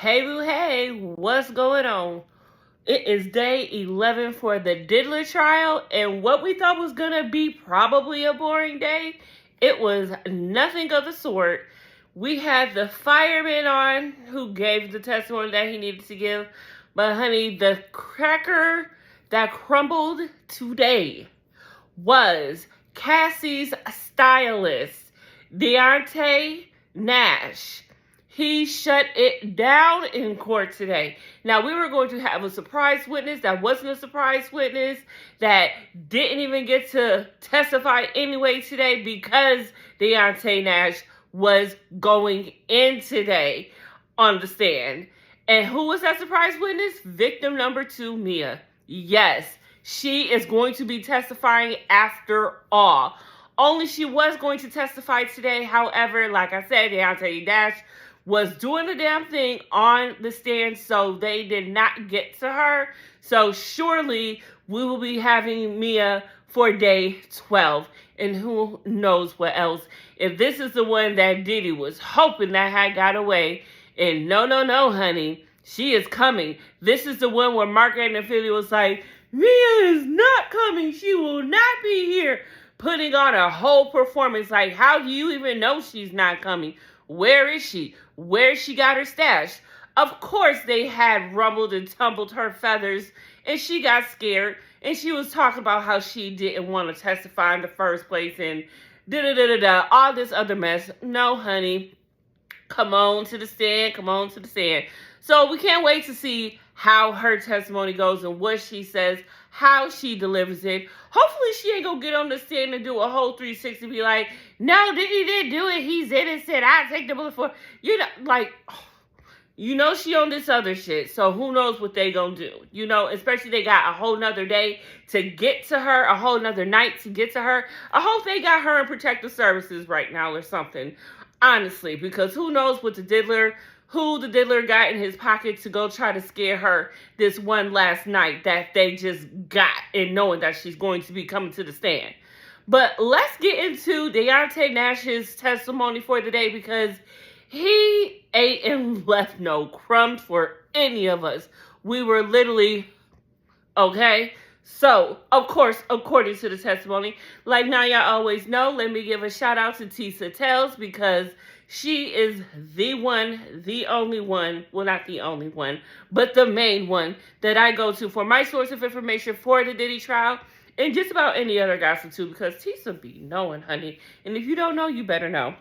Hey boo hey, what's going on? It is day 11 for the Diddler Trial, and what we thought was gonna be probably a boring day, it was nothing of the sort. We had the fireman on who gave the testimony that he needed to give, but honey, the cracker that crumbled today was Cassie's stylist, Deonte Nash. He shut it down in court today. Now, we were going to have a surprise witness that wasn't a surprise witness, that didn't even get to testify anyway today because Deonte Nash was going in today on the stand. And who was that surprise witness? Victim number 2, Mia. Yes, she is going to be testifying after all. Only she was going to testify today. However, like I said, Deonte Nash was doing the damn thing on the stand, so they did not get to her. So surely we will be having Mia for day 12. And who knows what else. If this is the one that Diddy was hoping that had got away. And no, honey. She is coming. This is the one where Mark and Philly was like, Mia is not coming. She will not be here. Putting on a whole performance. Like, how do you even know she's not coming? Where is she? Where she got her stash? Of course they had rumbled and tumbled her feathers, and she got scared, and she was talking about how she didn't want to testify in the first place, and all this other mess. No, honey. Come on to the stand. Come on to the stand. So we can't wait to see how her testimony goes and what she says, how she delivers it. Hopefully she ain't gonna get on the stand and do a whole 360 and be like, no, Diddy didn't do it. He's innocent. I take the bullet for, she on this other shit. So who knows what they gonna do? Especially they got a whole nother day to get to her, a whole nother night to get to her. I hope they got her in protective services right now or something. Honestly, because who knows what the Diddler got in his pocket to go try to scare her this one last night that they just got in knowing that she's going to be coming to the stand. But let's get into Deonte Nash's testimony for the day, because he ate and left no crumbs for any of us. We were literally, okay? So, of course, according to the testimony, like now y'all always know, let me give a shout out to Tisa Tells, because she is the one, the only one, well, not the only one, but the main one that I go to for my source of information for the Diddy trial, and just about any other gossip too, because Tisa be knowing, honey. And if you don't know, you better know.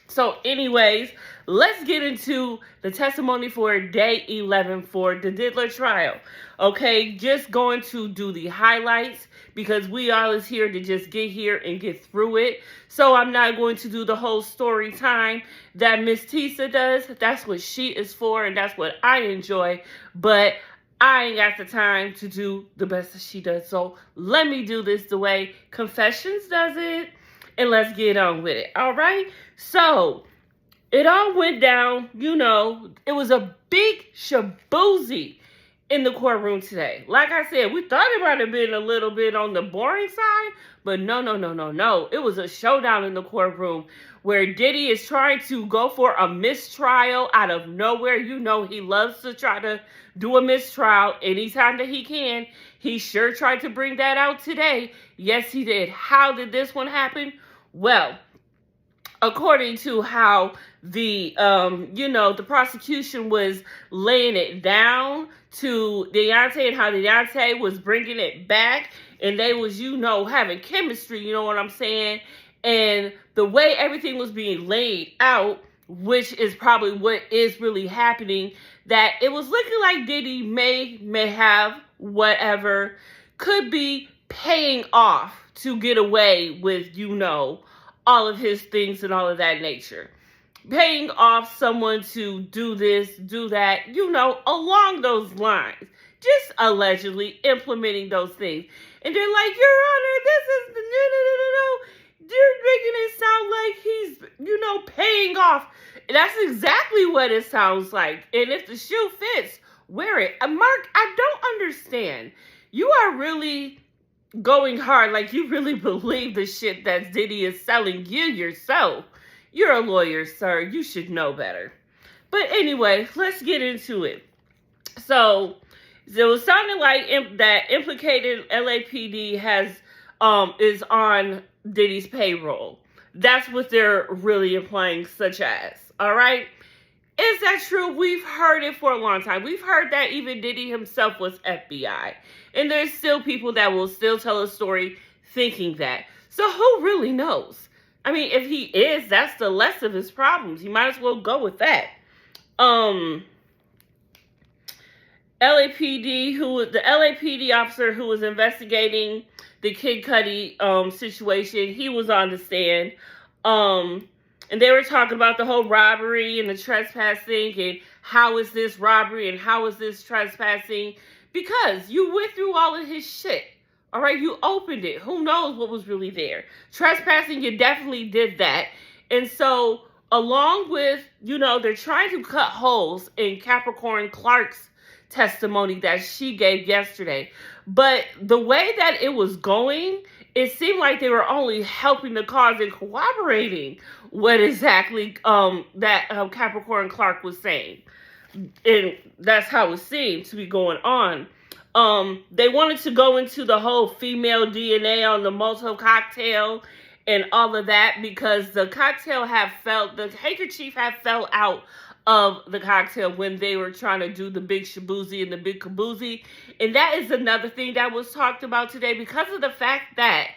So anyways, let's get into the testimony for day 11 for the Diddler trial. Okay, just going to do the highlights because we all is here to just get here and get through it. So I'm not going to do the whole story time that Miss Tisa does. That's what she is for, and that's what I enjoy. But I ain't got the time to do the best that she does. So let me do this the way Confessions does it. And let's get on with it. All right. So it all went down. It was a big shaboozy in the courtroom today. Like I said, we thought it might have been a little bit on the boring side, but no. It was a showdown in the courtroom where Diddy is trying to go for a mistrial out of nowhere. He loves to try to do a mistrial anytime that he can. He sure tried to bring that out today. Yes, he did. How did this one happen? Well, according to how the prosecution was laying it down to Deonte, and how Deonte was bringing it back, and they was, having chemistry, you know what I'm saying? And the way everything was being laid out, which is probably what is really happening, that it was looking like Diddy may have whatever, could be paying off to get away with, all of his things and all of that nature. Paying off someone to do this, do that, along those lines. Just allegedly implementing those things. And they're like, Your Honor, this is no. You're making it sound like he's, paying off. That's exactly what it sounds like. And if the shoe fits, wear it. Mark, I don't understand. You are really going hard, like you really believe the shit that Diddy is selling you yourself. You're a lawyer, sir. You should know better. But anyway, let's get into it. So it was sounding like that implicated LAPD is on Diddy's payroll. That's what they're really implying, such as. All right. Is that true? We've heard it for a long time. We've heard that even Diddy himself was FBI. And there's still people that will still tell a story thinking that. So who really knows? I mean, if he is, that's the less of his problems. He might as well go with that. The LAPD officer who was investigating the Kid Cudi situation, he was on the stand. And they were talking about the whole robbery and the trespassing and how is this robbery and how is this trespassing? Because you went through all of his shit. All right, you opened it. Who knows what was really there? Trespassing, you definitely did that. And so, along with, they're trying to cut holes in Capricorn Clark's testimony that she gave yesterday. But the way that it was going, it seemed like they were only helping the cause and corroborating what exactly that Capricorn Clark was saying. And that's how it seemed to be going on. They wanted to go into the whole female DNA on the Molotov cocktail and all of that because the handkerchief had fell out of the cocktail when they were trying to do the big shaboozy and the big kaboozy. And that is another thing that was talked about today because of the fact that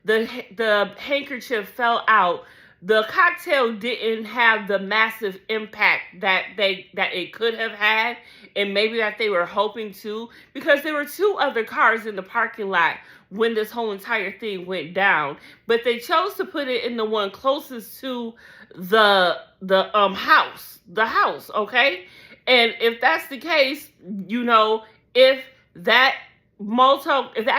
the handkerchief fell out. The cocktail didn't have the massive impact that it could have had, and maybe that they were hoping to, because there were 2 other cars in the parking lot when this whole entire thing went down. But they chose to put it in the one closest to the house, okay? And if that's the case, if that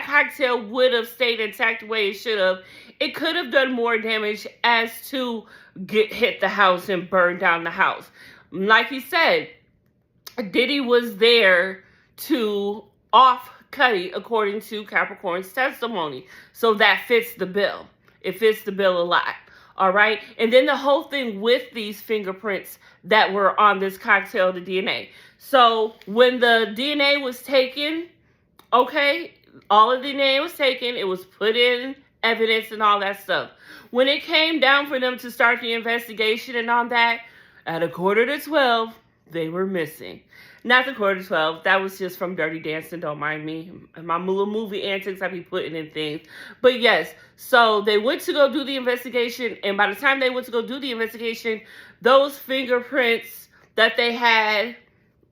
cocktail would have stayed intact the way it should have, it could have done more damage as to hit the house and burn down the house. Like he said, Diddy was there to off Cudi according to Capricorn's testimony. So that fits the bill. It fits the bill a lot. All right. And then the whole thing with these fingerprints that were on this cocktail, the DNA. So when the DNA was taken, okay, all of the DNA was taken. It was put in evidence and all that stuff. When it came down for them to start the investigation and all that, at 11:45, they were missing. Not the 11:45. That was just from Dirty Dancing. Don't mind me. My little movie antics I be putting in things. But yes, so they went to go do the investigation. And by the time they went to go do the investigation, those fingerprints that they had,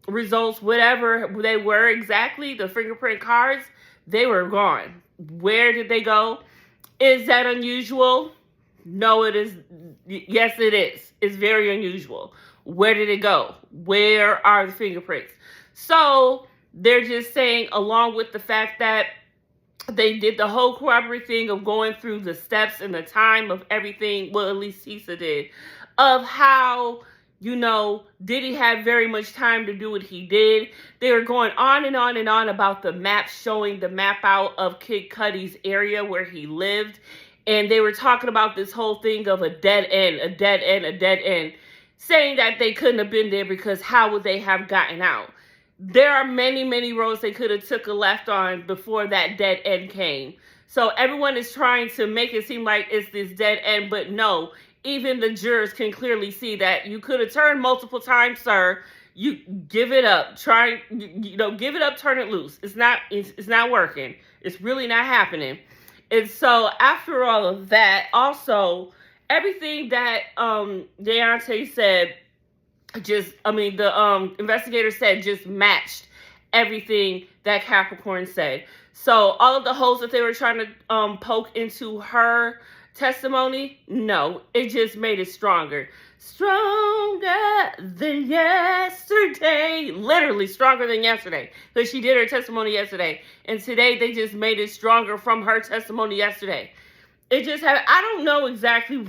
results, whatever they were exactly, the fingerprint cards, they were gone. Where did they go? Is that unusual? No, it is. Yes, it is. It's very unusual. Where did it go? Where are the fingerprints? So they're just saying, along with the fact that they did the whole corroborative thing of going through the steps and the time of everything, well, at least Tisa did, of how, Diddy had very much time to do what he did. They were going on and on and on about the map, showing the map out of Kid Cudi's area where he lived. And they were talking about this whole thing of a dead end, saying that they couldn't have been there because how would they have gotten out? There are many, many roads they could have took a left on before that dead end came. So everyone is trying to make it seem like it's this dead end, but no, even the jurors can clearly see that you could have turned multiple times, sir. You give it up. Try, give it up, turn it loose. It's not working. It's really not happening. And so after all of that, also everything that Deonte said, the investigator said just matched everything that Capricorn said. So all of the holes that they were trying to poke into her testimony, no, it just made it stronger. Stronger than yesterday. Literally stronger than yesterday. Because she did her testimony yesterday. And today they just made it stronger from her testimony yesterday. It just had, I don't know exactly,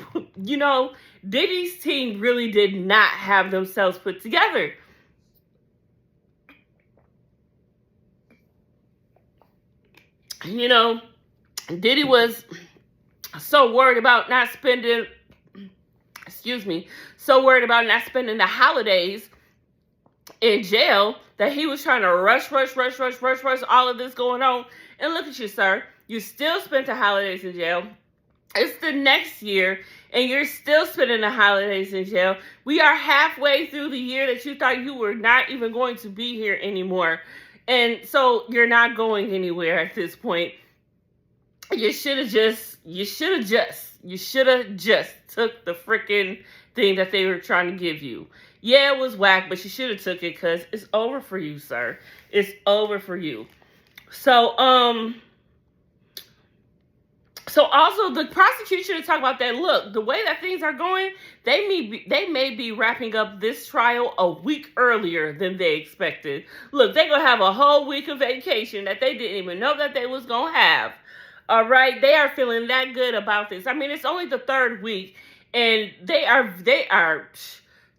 Diddy's team really did not have themselves put together. Diddy was so worried about not spending the holidays in jail that he was trying to rush all of this going on. And look at you, sir. You still spent the holidays in jail. It's the next year, and you're still spending the holidays in jail. We are halfway through the year that you thought you were not even going to be here anymore. And so you're not going anywhere at this point. You should have just took the freaking thing that they were trying to give you. Yeah, it was whack, but you should have took it because it's over for you, sir. It's over for you. So also the prosecution is talking about that. Look, the way that things are going, they may be wrapping up this trial a week earlier than they expected. Look, they're going to have a whole week of vacation that they didn't even know that they was going to have. All right, they are feeling that good about this. I mean, it's only the third week, and they are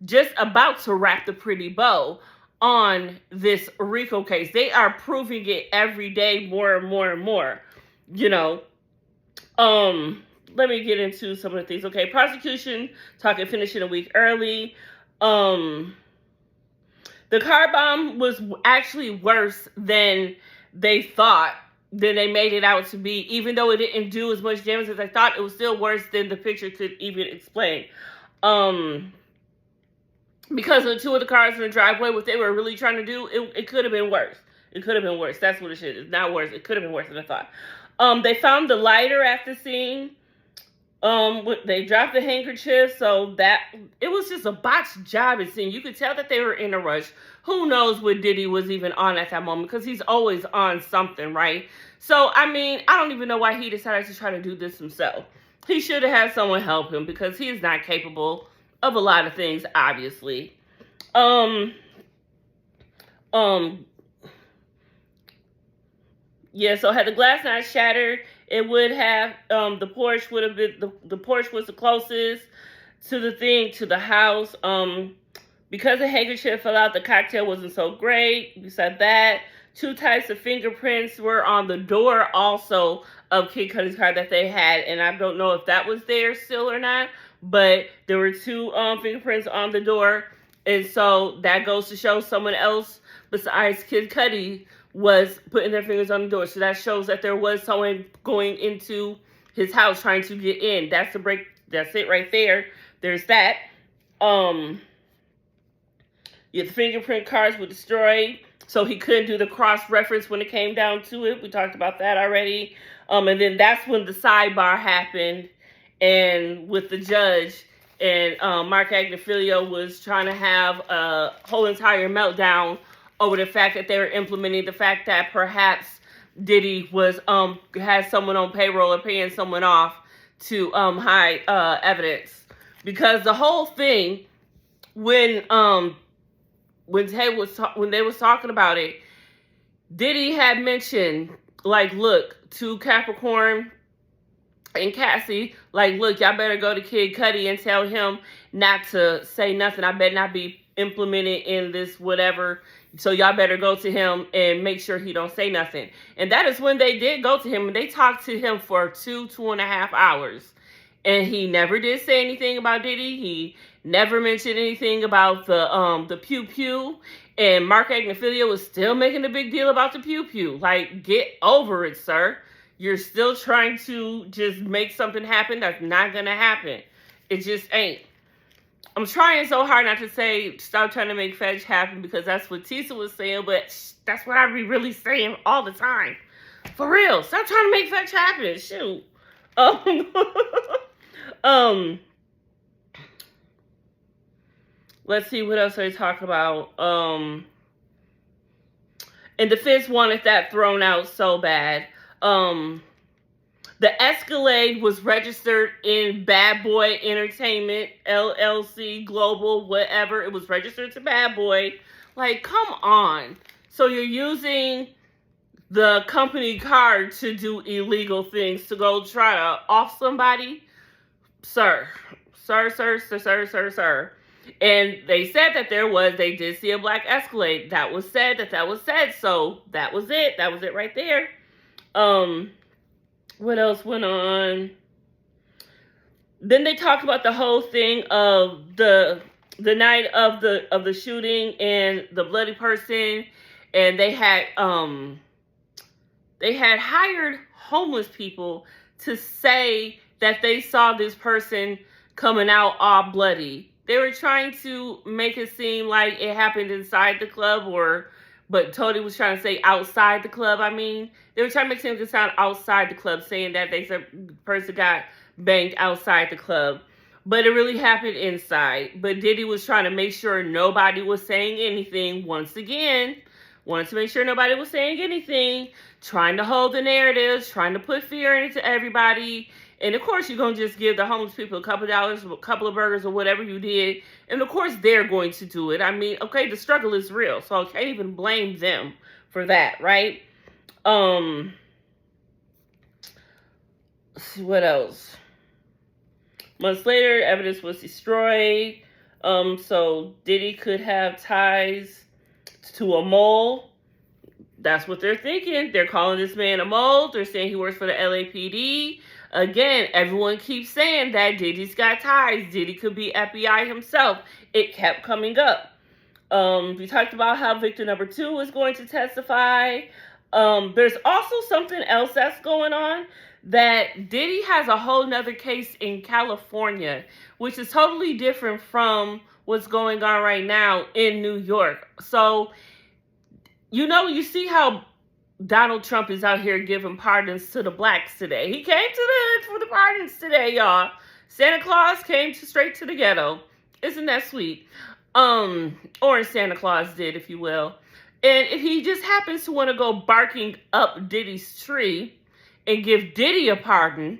just about to wrap the pretty bow on this RICO case. They are proving it every day more and more and more. You know, let me get into some of the things. Okay, prosecution talking finishing a week early. The car bomb was actually worse than they thought. Than they made it out to be, even though it didn't do as much damage as I thought. It was still worse than the picture could even explain. Because of two of the cars in the driveway, what they were really trying to do, it could have been worse. It could have been worse. That's what it is. It's not worse. It could have been worse than I thought. They found the lighter at the scene. They dropped the handkerchief, so that it was just a botched job. It seemed you could tell that they were in a rush. Who knows what Diddy was even on at that moment, because he's always on something, right? So I mean, I don't even know why he decided to try to do this himself. He should have had someone help him because he is not capable of a lot of things, obviously. Yeah, so had the glass not shattered, it would have, the porch would have been, the porch was the closest to the house. Because the handkerchief fell out, the cocktail wasn't so great. Besides that, 2 types of fingerprints were on the door also of Kid Cudi's car that they had. And I don't know if that was there still or not, but there were 2 fingerprints on the door. And so that goes to show someone else besides Kid Cudi was putting their fingers on the door. So that shows that there was someone going into his house trying to get in. That's the break. That's it right there. There's that. The fingerprint cards were destroyed, so he couldn't do the cross-reference when it came down to it. We talked about that already. And then that's when the sidebar happened, and with the judge, and Mark Agnifilio was trying to have a whole entire meltdown over the fact that they were implementing the fact that perhaps Diddy was had someone on payroll or paying someone off to hide evidence, because the whole thing when they was talking about it, Diddy had mentioned, like, look, to Capricorn and Cassie, like, look, y'all better go to Kid Cudi and tell him not to say nothing. I better not be implemented in this whatever. So y'all better go to him and make sure he don't say nothing. And that is when they did go to him, and they talked to him for 2.5 hours. And he never did say anything about Diddy. He never mentioned anything about the pew pew. And Mark Agnifilio was still making a big deal about the pew pew. Like, get over it, sir. You're still trying to just make something happen that's not going to happen. It just ain't. I'm trying so hard not to say stop trying to make fetch happen, because that's what Tisa was saying, but that's what I be really saying all the time. For real, stop trying to make fetch happen. Shoot. Let's see what else they talk about. And defense wanted that thrown out so bad. The Escalade was registered in Bad Boy Entertainment, LLC, Global, whatever. It was registered to Bad Boy. Like, come on. So you're using the company card to do illegal things, to go try to off somebody? Sir. And they said that they did see a black Escalade. That was said. So that was it. That was it right there. What else went on? Then they talked about the whole thing of the the night of the shooting and the bloody person, and they had hired homeless people to say that they saw this person coming out all bloody. They were trying to make it seem like it happened inside the club, but Tony was trying to say outside the club. I mean, they were trying to make it sound outside the club, saying that the person got banged outside the club. But it really happened inside. But Diddy was trying to make sure nobody was saying anything. Once again, wanted to make sure nobody was saying anything, trying to hold the narrative, trying to put fear into everybody. And of course, you're going to just give the homeless people a couple of dollars, a couple of burgers, or whatever you did. And of course, they're going to do it. I mean, okay, the struggle is real, so I can't even blame them for that, right? Let's see what else. Months later, evidence was destroyed. So Diddy could have ties to a mole. That's what they're thinking. They're calling this man a mole. They're saying he works for the LAPD. Again, everyone keeps saying that Diddy's got ties. Diddy could be FBI himself. It kept coming up. We talked about how victim number 2 is going to testify. There's also something else that's going on, that Diddy has a whole nother case in California, which is totally different from what's going on right now in New York. So, you see how Donald Trump is out here giving pardons to the blacks today. He came to the hood for the pardons today, y'all. Santa Claus came straight to the ghetto. Isn't that sweet? Orange Santa Claus did, if you will. And if he just happens to want to go barking up Diddy's tree and give Diddy a pardon,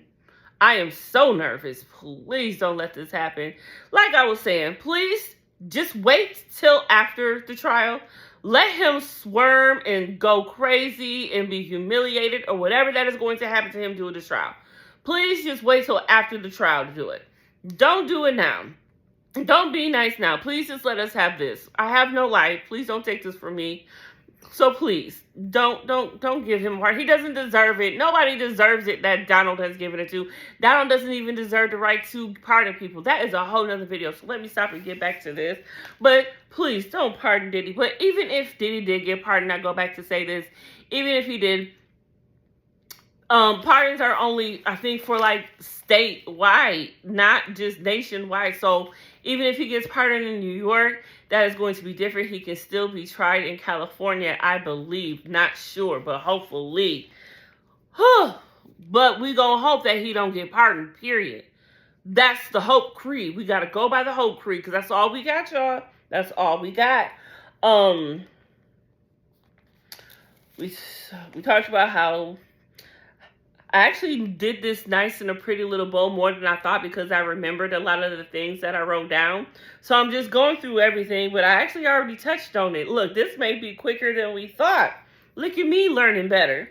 I am so nervous. Please don't let this happen. Like I was saying, please just wait till after the trial. Let him squirm and go crazy and be humiliated or whatever that is going to happen to him during the trial. Please just wait till after the trial to do it. Don't do it now. Don't be nice now. Please just let us have this. I have no life. Please don't take this from me. So please, don't give him a pardon. He doesn't deserve it. Nobody deserves it that Donald has given it to. Donald doesn't even deserve the right to pardon people. That is a whole nother video. So let me stop and get back to this. But please, don't pardon Diddy. But even if Diddy did get pardoned, I go back to say this. Even if he did, pardons are only, I think, for like statewide, not just nationwide. So even if he gets pardoned in New York, that is going to be different. He can still be tried in California, I believe. Not sure, but hopefully. But we gonna hope that he don't get pardoned, period. That's the hope creed. We gotta go by the hope creed, because that's all we got, y'all. That's all we got. We talked about how I actually did this nice in a pretty little bow more than I thought, because I remembered a lot of the things that I wrote down. So I'm just going through everything, but I actually already touched on it. Look, this may be quicker than we thought. Look at me learning better.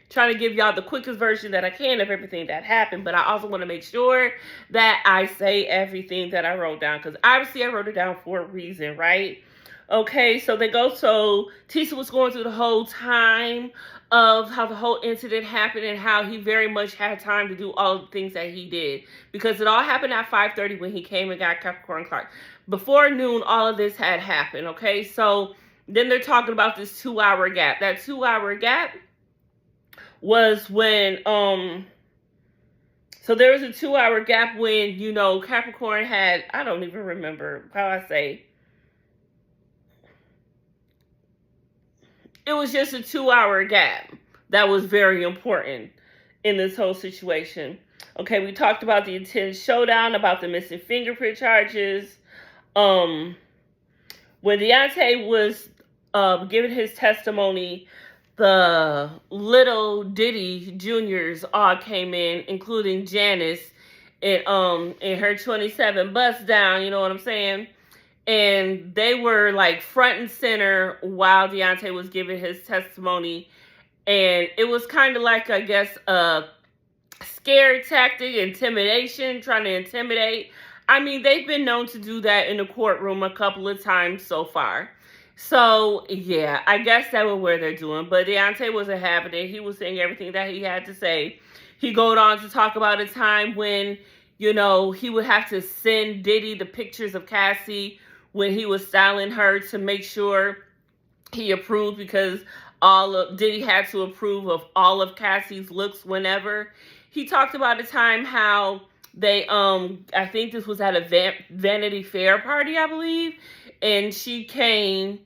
Trying to give y'all the quickest version that I can of everything that happened, but I also want to make sure that I say everything that I wrote down, because obviously I wrote it down for a reason, right? Okay, so Tisa was going through the whole time of how the whole incident happened and how he very much had time to do all the things that he did, because it all happened at 5:30 when he came and got Capricorn Clark. Before noon, all of this had happened, okay? So then they're talking about this 2-hour gap. That 2-hour gap was when, so there was a 2-hour gap when, Capricorn had, I don't even remember how I say, it was just a 2-hour gap that was very important in this whole situation. Okay, we talked about the intense showdown, about the missing fingerprint charges. When Deonte was giving his testimony, the little Diddy Juniors all came in, including Janice in her 27 bust down, you know what I'm saying? And they were like front and center while Deonte was giving his testimony. And it was kind of like, I guess, a scare tactic, intimidation, trying to intimidate. I mean, they've been known to do that in the courtroom a couple of times so far. So, yeah, I guess that was where they're doing. But Deonte wasn't having it. He was saying everything that he had to say. He goes on to talk about a time when You know, he would have to send Diddy the pictures of Cassie when he was styling her to make sure he approved, because Diddy had to approve of all of Cassie's looks whenever. He talked about a time how they I think this was at a Vanity Fair party, I believe, and she came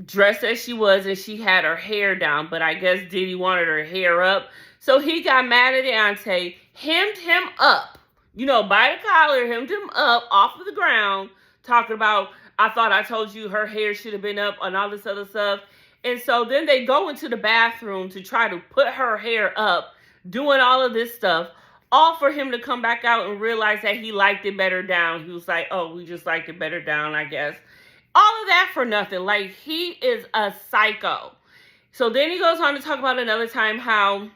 dressed as she was, and she had her hair down, but I guess Diddy wanted her hair up. So he got mad at Deonte, hemmed him up, you know, by the collar, hemmed him up off of the ground, talking about, I thought I told you her hair should have been up, and all this other stuff. And so then they go into the bathroom to try to put her hair up, doing all of this stuff, all for him to come back out and realize that he liked it better down. He was like, oh, we just liked it better down, I guess. All of that for nothing. Like, he is a psycho. So then he goes on to talk about another time how,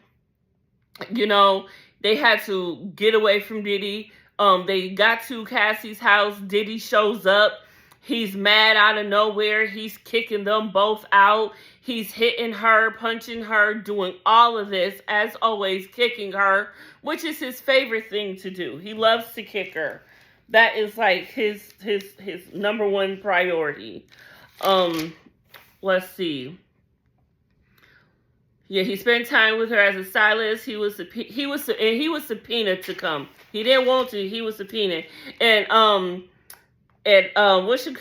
you know, they had to get away from Diddy. They got to Cassie's house. Diddy shows up. He's mad out of nowhere. He's kicking them both out. He's hitting her, punching her, doing all of this, as always, kicking her, which is his favorite thing to do. He loves to kick her. That is like his number one priority. Let's see. Yeah, he spent time with her as a stylist. He was subpoenaed to come. He didn't want to. He was subpoenaed. And what should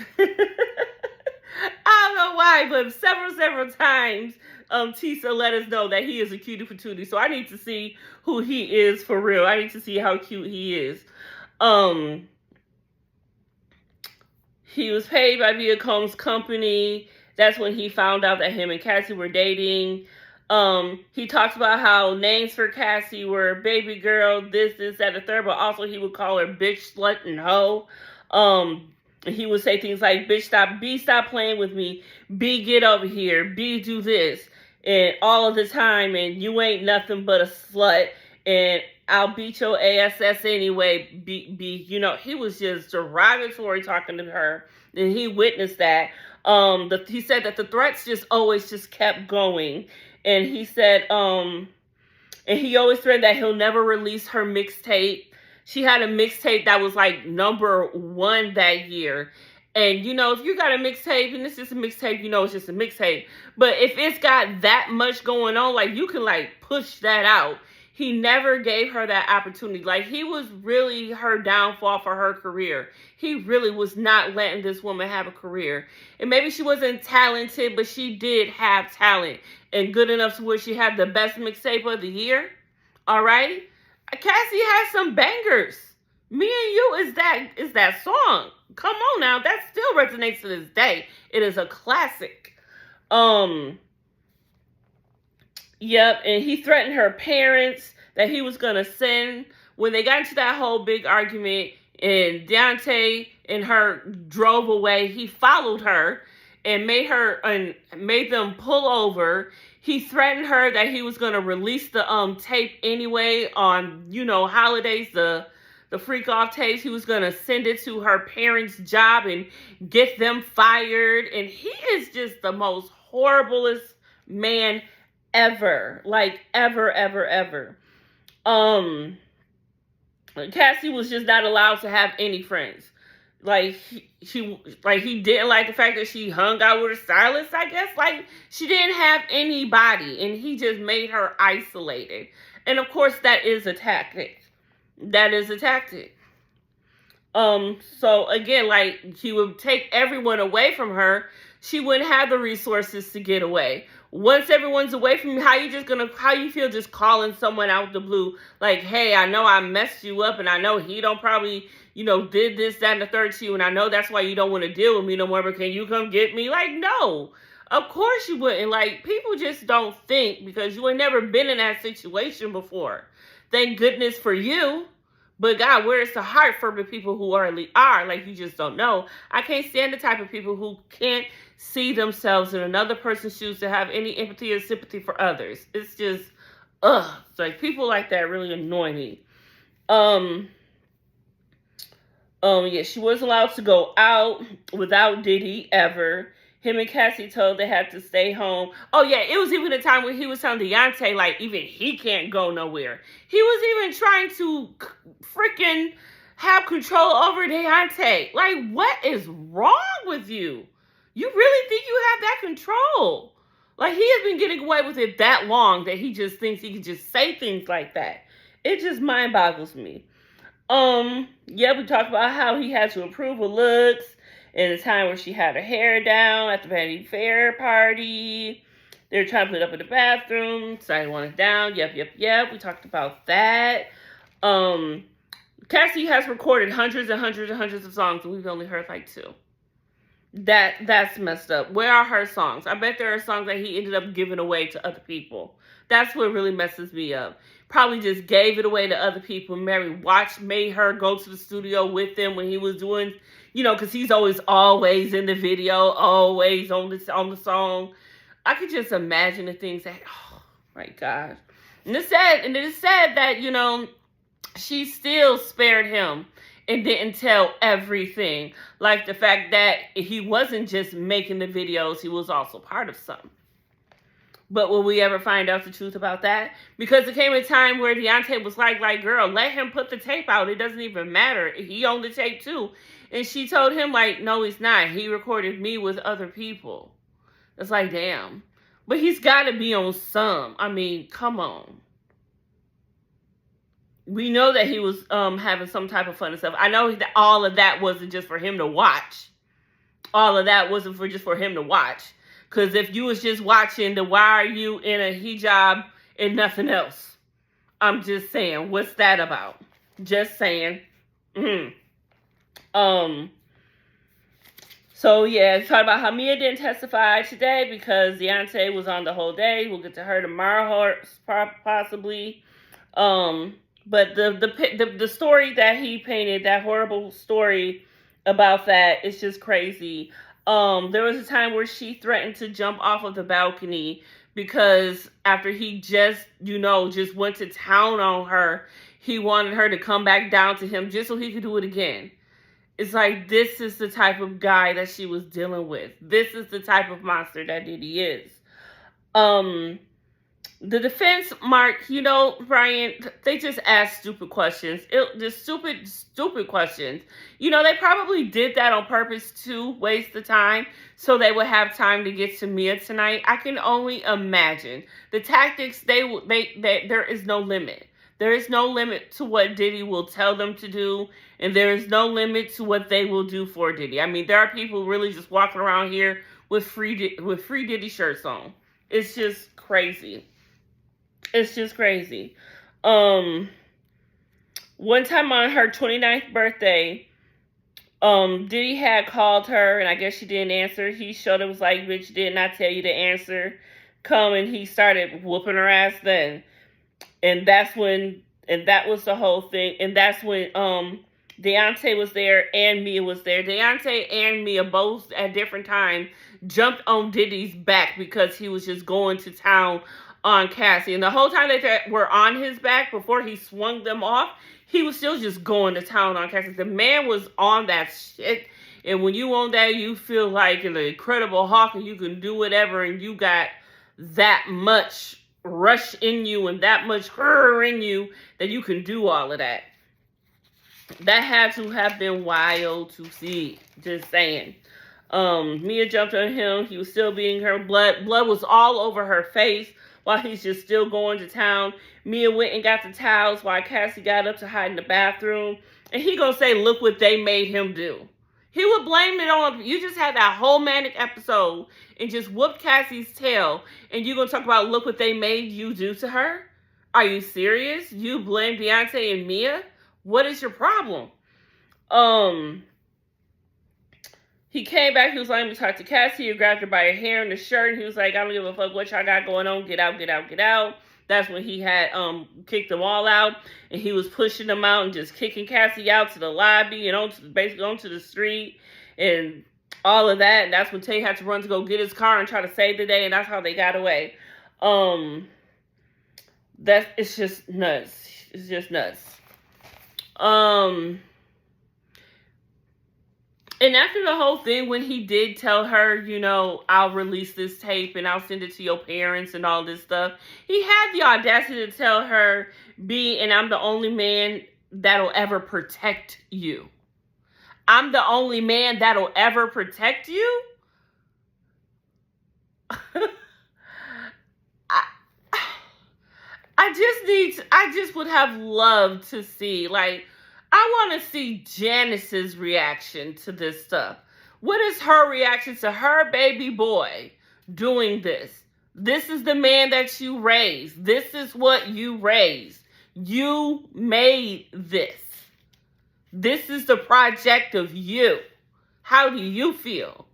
I don't know why, but several times Tisa let us know that he is a cutie patootie. So I need to see who he is for real. I need to see how cute he is. He was paid by Viacom's company. That's when he found out that him and Cassie were dating. He talks about how names for Cassie were baby girl, this, that, the third, but also he would call her bitch, slut, and hoe. He would say things like, bitch, stop playing with me. B, get over here. B, do this. And all of the time, and you ain't nothing but a slut. And I'll beat your ass anyway. B, you know, he was just derogatory talking to her. And he witnessed that. He said that the threats just always just kept going. And he said, and he always threatened that he'll never release her mixtape. She had a mixtape that was like #1 that year. And, you know, if you got a mixtape and it's just a mixtape, you know it's just a mixtape. But if it's got that much going on, like, you can, like, push that out. He never gave her that opportunity. Like, he was really her downfall for her career. He really was not letting this woman have a career. And maybe she wasn't talented, but she did have talent. And good enough to where she had the best mixtape of the year. All right? Cassie has some bangers. Me and You is that song. Come on now. That still resonates to this day. It is a classic. Yep, and he threatened her parents that he was going to send. When they got into that whole big argument and Deonte and her drove away, he followed her and made them pull over. He threatened her that he was going to release the tape anyway on, you know, holidays, the freak off tapes. He was going to send it to her parents' job and get them fired. And he is just the most horriblest man ever. Like, ever. Cassie was just not allowed to have any friends. Like, he didn't like the fact that she hung out with a stylist, I guess. Like, she didn't have anybody, and he just made her isolated. And, of course, that is a tactic. So, again, like, he would take everyone away from her. She wouldn't have the resources to get away. Once everyone's away from you, how you feel just calling someone out the blue? Like, hey, I know I messed you up, and I know he don't probably, you know, did this, that, and the third to you, and I know that's why you don't want to deal with me no more, but can you come get me? Like, no. Of course you wouldn't. Like, people just don't think, because you ain't never been in that situation before. Thank goodness for you. But God, where is the heart for the people who are? Like, you just don't know. I can't stand the type of people who can't see themselves in another person's shoes to have any empathy or sympathy for others. It's just, It's like, people like that really annoy me. Yeah, she wasn't allowed to go out without Diddy ever. Him and Cassie told they had to stay home. Oh yeah, it was even a time where he was telling Deonte like even he can't go nowhere. He was even trying to freaking have control over Deonte. Like, what is wrong with you? You really think you have that control? Like, he has been getting away with it that long that he just thinks he can just say things like that. It just mind boggles me. Yeah, we talked about how he had to improve her looks in the time where she had her hair down at the Vanity Fair party. They were trying to put it up in the bathroom, decided to want it down. Yep. We talked about that. Cassie has recorded hundreds and hundreds and hundreds of songs, and we've only heard like 2. That's messed up. Where are her songs? I bet there are songs that he ended up giving away to other people. That's what really messes me up. Probably just gave it away to other people. Mary made her go to the studio with him when he was doing, because he's always in the video, always on the song. I could just imagine the things that, oh my gosh. And it is sad that, she still spared him and didn't tell everything. Like the fact that he wasn't just making the videos, he was also part of some. But will we ever find out the truth about that? Because there came a time where Deonte was like, girl, let him put the tape out. It doesn't even matter. He owned the tape too. And she told him no, he's not. He recorded me with other people. It's like, damn. But he's got to be on some. I mean, come on. We know that he was having some type of fun and stuff. I know that all of that wasn't just for him to watch. All of that wasn't just for him to watch. Because if you was just watching why are you in a hijab and nothing else? I'm just saying, what's that about? Just saying. So yeah, talk about how Mia didn't testify today because Deonte was on the whole day. We'll get to her tomorrow, possibly. But the story that he painted, that horrible story about that, is just crazy. There was a time where she threatened to jump off of the balcony because after he just went to town on her, he wanted her to come back down to him just so he could do it again. It's like, this is the type of guy that she was dealing with. This is the type of monster that Diddy is. The defense, Mark, Brian, they just ask stupid questions. Just stupid questions. They probably did that on purpose to waste the time so they would have time to get to Mia tonight. I can only imagine. The tactics, there is no limit. There is no limit to what Diddy will tell them to do, and there is no limit to what they will do for Diddy. I mean, there are people really just walking around here with free Diddy shirts on. It's just crazy. It's just crazy. One time on her 29th birthday, Diddy had called her, and I guess she didn't answer. He showed it was like, bitch, did not tell you to answer. Come, and he started whooping her ass then. And that was the whole thing. And that's when Deonte was there and Mia was there. Deonte and Mia both at different times jumped on Diddy's back because he was just going to town on Cassie. And the whole time they were on his back before he swung them off, he was still just going to town on Cassie. The man was on that shit. And when you on that, you feel like an Incredible Hulk and you can do whatever, and you got that much rush in you and that much horror in you that you can do all of that. That had to have been wild to see. Just saying. Mia jumped on him. He was still beating her. Blood was all over her face while he's just still going to town. Mia went and got the towels while Cassie got up to hide in the bathroom. And he gonna say, look what they made him do. He would blame it on, you just had that whole manic episode and just whooped Cassie's tail. And you're gonna talk about, look what they made you do to her? Are you serious? You blame Deonte and Mia? What is your problem? He came back, he was like, let me talk to Cassie. He grabbed her by her hair and the shirt, and he was like, I don't give a fuck what y'all got going on. Get out, get out, get out. That's when he had kicked them all out, and he was pushing them out and just kicking Cassie out to the lobby and basically onto the street and all of that. And that's when Tay had to run to go get his car and try to save the day, and that's how they got away. It's just nuts. It's just nuts. And after the whole thing, when he did tell her, you know, I'll release this tape and I'll send it to your parents and all this stuff, he had the audacity to tell her, and I'm the only man that'll ever protect you. I'm the only man that'll ever protect you? I, I just would have loved to see, like, I want to see Janice's reaction to this stuff. What is her reaction to her baby boy doing this? This is the man that you raised. This is what you raised. You made this. This is the project of you. How do you feel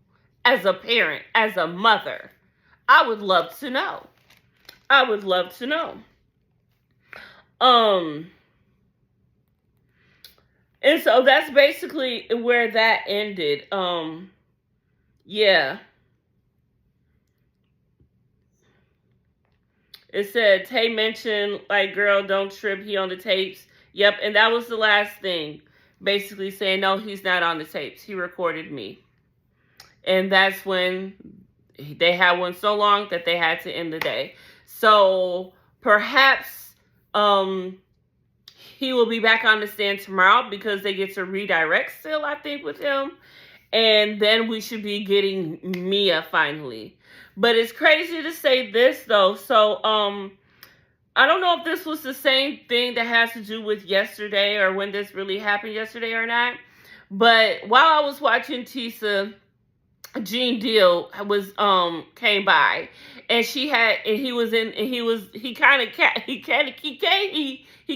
as a parent, as a mother? I would love to know. I would love to know. And so that's basically where that ended. Yeah. It said, Tay mentioned, like, girl, don't trip, he on the tapes. Yep, and that was the last thing. Basically saying, no, he's not on the tapes. He recorded me. And that's when they had one so long that they had to end the day. So perhaps he will be back on the stand tomorrow because they get to redirect still, I think, with him. And then we should be getting Mia finally. But it's crazy to say this, though. So, I don't know if this was the same thing that has to do with yesterday or when this really happened yesterday or not. But while I was watching Tisa, Gene Deal came by, and he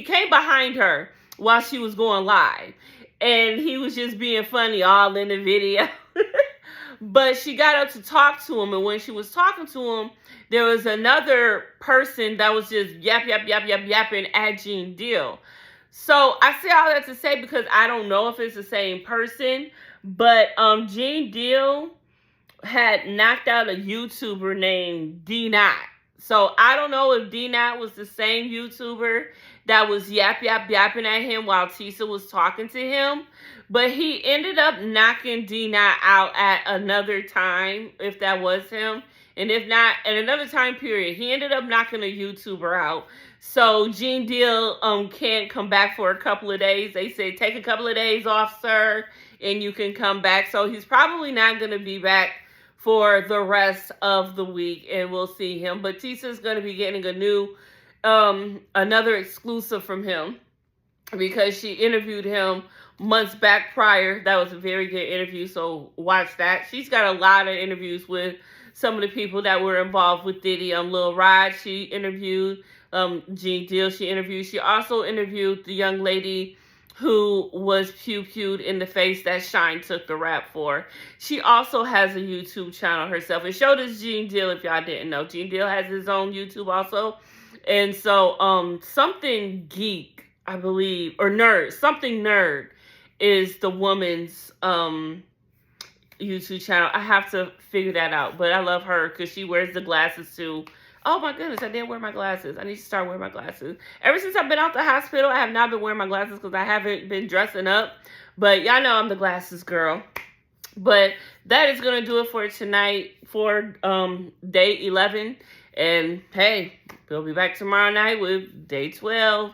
came behind her while she was going live, and he was just being funny all in the video. But she got up to talk to him, and when she was talking to him, there was another person that was just yapping at Gene Deal. So I say all that to say because I don't know if it's the same person, but Gene Deal had knocked out a YouTuber named D-Not. So I don't know if D-Not was the same YouTuber that was yapping at him while Tisa was talking to him. But he ended up knocking D-Not out at another time, if that was him. And if not, at another time period, he ended up knocking a YouTuber out. So Gene Deal can't come back for a couple of days. They say, take a couple of days off, sir, and you can come back. So he's probably not going to be back for the rest of the week, and we'll see him. But Tisa's going to be getting a new, another exclusive from him because she interviewed him months back prior. That was a very good interview, so watch that. She's got a lot of interviews with some of the people that were involved with Diddy. Lil Rod, she interviewed. Gene Deal, she also interviewed the young lady who was pew-pewed in the face that Shine took the rap for. She also has a YouTube channel herself. And so does Gene Deal, if y'all didn't know. Gene Deal has his own YouTube also. And so, Something Geek, I believe, or Nerd, Something Nerd is the woman's YouTube channel. I have to figure that out. But I love her because she wears the glasses too. Oh my goodness, I didn't wear my glasses. I need to start wearing my glasses. Ever since I've been out the hospital, I have not been wearing my glasses because I haven't been dressing up. But y'all know I'm the glasses girl. But that is going to do it for tonight for day 11. And hey, we'll be back tomorrow night with day 12.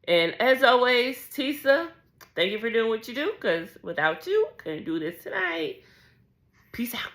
And as always, Tisa, thank you for doing what you do because without you, couldn't do this tonight. Peace out.